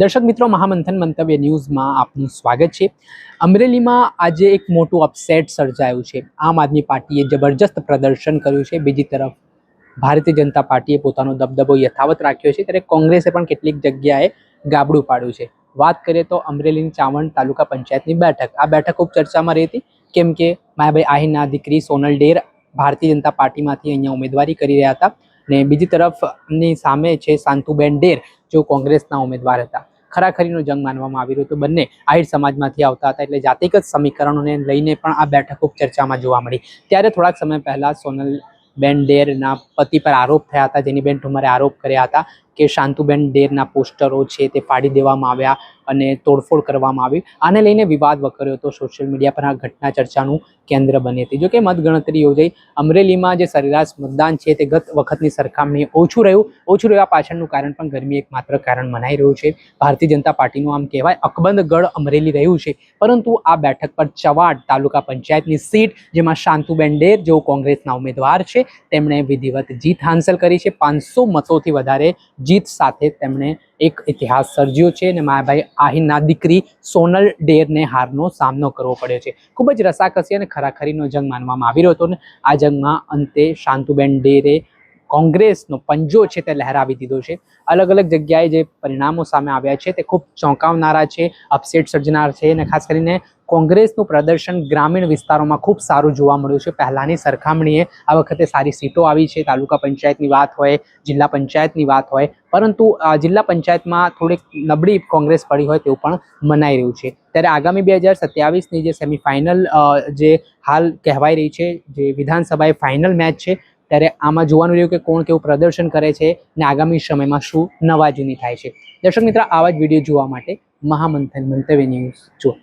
દર્શક મિત્રો, મહામંથન મંતવ્ય ન્યૂઝમાં આપનું સ્વાગત છે। અમરેલીમાં આજે એક મોટું અપસેટ સર્જાયું છે। આમ આદમી પાર્ટીએ જબરજસ્ત પ્રદર્શન કર્યું છે। બીજી તરફ ભારતીય જનતા પાર્ટીએ પોતાનો દબદબો યથાવત રાખ્યો છે, ત્યારે કોંગ્રેસે પણ કેટલીક જગ્યાએ ગાબડું પાડ્યું છે। વાત કરીએ તો અમરેલીની ચાવંડ તાલુકા પંચાયતની બેઠક, આ બેઠક ખૂબ ચર્ચામાં રહી હતી, કેમ કે માયાભાઈ આહિરના દીકરી સોનલ ડેર ભારતીય જનતા પાર્ટીમાંથી અહીંયા ઉમેદવારી કરી રહ્યા હતા અને બીજી તરફ એમની સામે છે શાંતુબેન ડેર, जो કોંગ્રેસના ઉમેદવાર હતા। ખરાખરીનો જંગ માનવામાં આવી રહ્યો હતો। બંને આહિર સમાજમાંથી આવતા હતા, એટલે જાતિગત સમીકરણોને લઈને પણ આ બેઠક ખૂબ ચર્ચામાં જોવા મળી। ત્યારે થોડાક સમય પહેલા સોનલબેન ડેરના પતિ પર આરોપ થયા હતા। જેનીબેન ઠુમરે આરોપ કર્યા હતા કે શાંતુબેન ડેરના પોસ્ટરો છે તે ફાડી દેવામાં આવ્યા અને તોડફોડ કરવામાં આવી। આને લઈને વિવાદ વકર્યો હતો। સોશિયલ મીડિયા પર આ ઘટના ચર્ચાનું કેન્દ્ર બની હતી। જોકે મતગણતરી યોજાઈ। અમરેલીમાં જે સરેરાશ મતદાન છે તે ગત વખતની સરખામણીએ ઓછું રહેવા પાછળનું કારણ પણ ગરમી એકમાત્ર કારણ મનાઈ રહ્યું છે। ભારતીય જનતા પાર્ટીનું આમ કહેવાય અકબંધ ગઢ અમરેલી રહ્યું છે, પરંતુ આ બેઠક પર ચવાડ તાલુકા પંચાયતની સીટ, જેમાં શાંતુબેન ડેર જેઓ કોંગ્રેસના ઉમેદવાર છે, તેમણે વિધિવત જીત હાંસલ કરી છે। 500 મતોથી વધારે જીત સાથે તેમણે એક ઇતિહાસ સર્જ્યો છે અને માયાભાઈ આહિરના દીકરી સોનલ ડેરને હારનો સામનો કરવો પડ્યો છે। ખૂબ જ રસાકસી અને ખરાખરીનો જંગ માનવામાં આવી રહ્યો હતો અને આ જંગમાં અંતે શાંતુબેન ડેરે કોંગ્રેસનો પંજો છે તે લહેરાવી દીધો છે। અલગ અલગ જગ્યાએ જે પરિણામો સામે આવ્યા છે તે ખૂબ ચોંકાવનારા છે, અપસેટ સર્જનાર છે અને ખાસ કરીને કોંગ્રેસનું પ્રદર્શન ગ્રામીણ વિસ્તારોમાં ખૂબ સારું જોવા મળ્યું છે। પહેલાંની સરખામણીએ આ વખતે સારી સીટો આવી છે। તાલુકા પંચાયતની વાત હોય, જિલ્લા પંચાયતની વાત હોય, પરંતુ જિલ્લા પંચાયતમાં થોડીક નબળી કોંગ્રેસ પડી હોય તેવું પણ મનાઈ રહ્યું છે। ત્યારે આગામી 2027ની જે સેમિફાઇનલ જે હાલ કહેવાઈ રહી છે, જે વિધાનસભાએ ફાઇનલ મેચ છે, ત્યારે આમાં જોવાનું રહ્યું કે કોણ કેવું પ્રદર્શન કરે છે અને આગામી સમયમાં શું નવા જૂની થાય છે। દર્શક મિત્ર, આવા જ વિડીયો જોવા માટે મહામંથન મંતવ્ય ન્યૂઝ જુઓ।